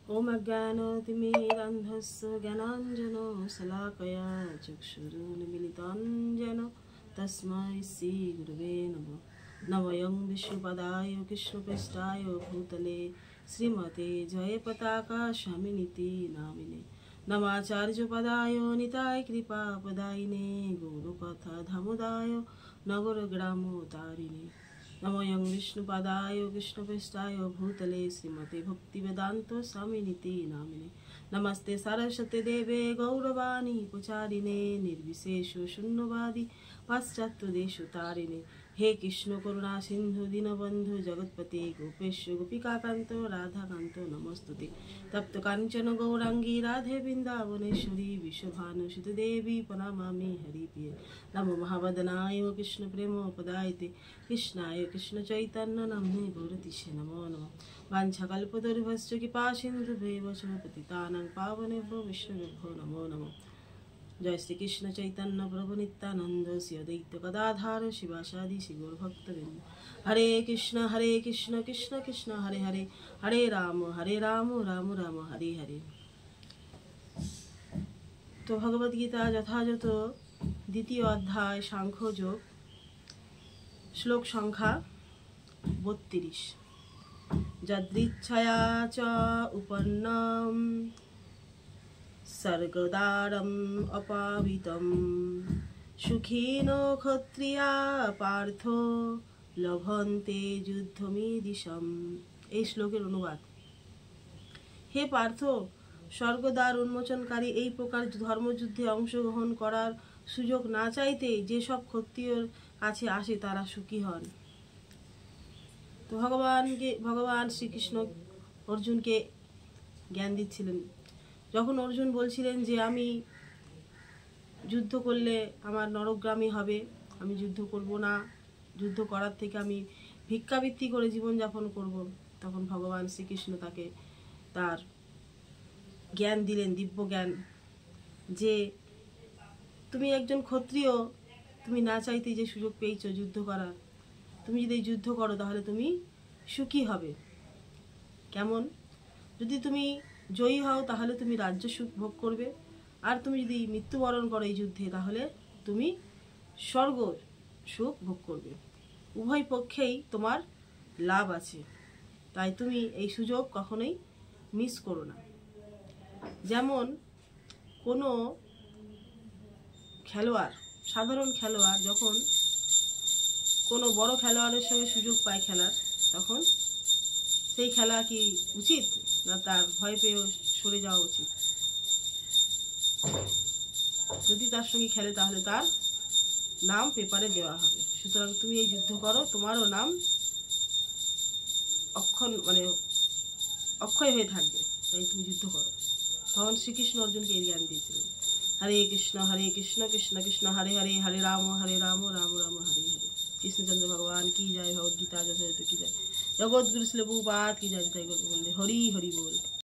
ओम अज्ञानतिमिरान्धस्य ज्ञानाञ्जनशलाकया चक्षुरुन्मीलितं येन तस्मै श्रीगुरवे नमः। नमोऽयं विष्णुपदाय कृष्णपृष्ठाय भूतले श्रीमते जयपताका स्वामिनिति नामिने। नमाचार्यपदाय निताय कृपापदायिने गौरकथा धामोदाय नगरग्रामोतारिणे। नमोऽयं विष्णुपदाय कृष्णपृष्ठाय भूतले श्रीमते भक्तिवेदान्त स्वामिनिति नामिने। नमस्ते सरस्वती देवे गौरवाणी प्रचारिणे निर्विशेष शून्यवादी पाश्चात्यदेशतारिणे। हे कृष्ण करुणा सिंधु दीनबंधु जगत्पते गोपेश गोपिकाकांत राधाकांत नमस्तुते। तप्त कांचन गौरांगी राधे वृंदावनेश्वरी विश्वभानुसुते देवी प्रणमामि हरिप्रिये। नमो महावदनाय कृष्ण प्रेम पदायते कृष्णाय कृष्ण चैतन्य नाम्ने गौरतिष्ठे नमो नमः। वाञ्छाकल्पतरुभ्यश्च कृपा सिन्धुभ्येव च पतितानां पावनेभ्यो वैष्णवेभ्यो नमो नमः। जय श्री कृष्ण चैतन्य प्रभु नित्यानंद श्री अद्वैत गदाधर शिवासादि श्री गौरभक्तवृंद। हरे कृष्ण कृष्ण कृष्ण हरे हरे हरे राम राम राम हरे हरे। तो भगवद गीता यथायथ द्वितीय अध्याय सांख्य योग श्लोक संख्या 32। यदृच्छया च उपन्नम सर्गदारम् अपावितम् सुखिनो क्षत्रिया पार्थो लभन्ते যুদ্ধমীদিশম। এই শ্লোকের অনুবাদ। হে পার্থ, স্বর্গদ্বার উন্মোচনকারী এই প্রকার ধর্মযুদ্ধে অংশগ্রহণ করার সুযোগ না চাইতে যেসব ক্ষত্রিয়র কাছে আসে তারা সুখী হন। তো ভগবান শ্রীকৃষ্ণ অর্জুনকে জ্ঞান দিচ্ছিলেন। যখন অর্জুন বলছিলেন যে আমি যুদ্ধ করলে আমার নরকগামী হবে, আমি যুদ্ধ করব না, যুদ্ধ করার থেকে আমি ভিক্ষাবৃত্তি করে জীবনযাপন করব, তখন ভগবান শ্রীকৃষ্ণ তাকে তার জ্ঞান দিলেন, দিব্য জ্ঞান, যে তুমি একজন ক্ষত্রিয়, তুমি না চাইতে যে সুযোগ পেয়েছো যুদ্ধ করার, তুমি যদি যুদ্ধ করো তাহলে তুমি সুখী হবে। কেমন? যদি তুমি জয়ী হও তাহলে তুমি রাজ্য সুখ ভোগ করবে, আর তুমি যদি মৃত্যুবরণ করো এই যুদ্ধে তাহলে তুমি স্বর্গ সুখ ভোগ করবে। উভয় পক্ষেই তোমার লাভ আছে, তাই তুমি এই সুযোগ কখনোই মিস করো না। যেমন কোনো খেলোয়াড়, সাধারণ খেলোয়াড় যখন কোনো বড় খেলোয়াড়ের সঙ্গে সুযোগ পায় খেলার, তখন সেই খেলা কি উচিত না তার ভয় পেয়ে সরে যাওয়া উচিত? যদি তার সঙ্গে খেলে তাহলে তার নাম পেপারে দেওয়া হবে। সুতরাং তুমি এই যুদ্ধ করো, তোমারও নাম অক্ষয় হয়ে থাকবে, তাই তুমি যুদ্ধ করো। ভগবান শ্রীকৃষ্ণ অর্জুনকে এই জ্ঞান দিয়েছিলেন। হরে কৃষ্ণ কৃষ্ণ কৃষ্ণ হরে হরে হরে রাম রাম রাম হরে হরে। কৃষ্ণচন্দ্র ভগবান কি যায়, ভগবদ্গীতা যথাযথ কি যায়, জগৎগুরু শিল প্রভুপাদ কি যায়, তাই বললে হরি হরি বল।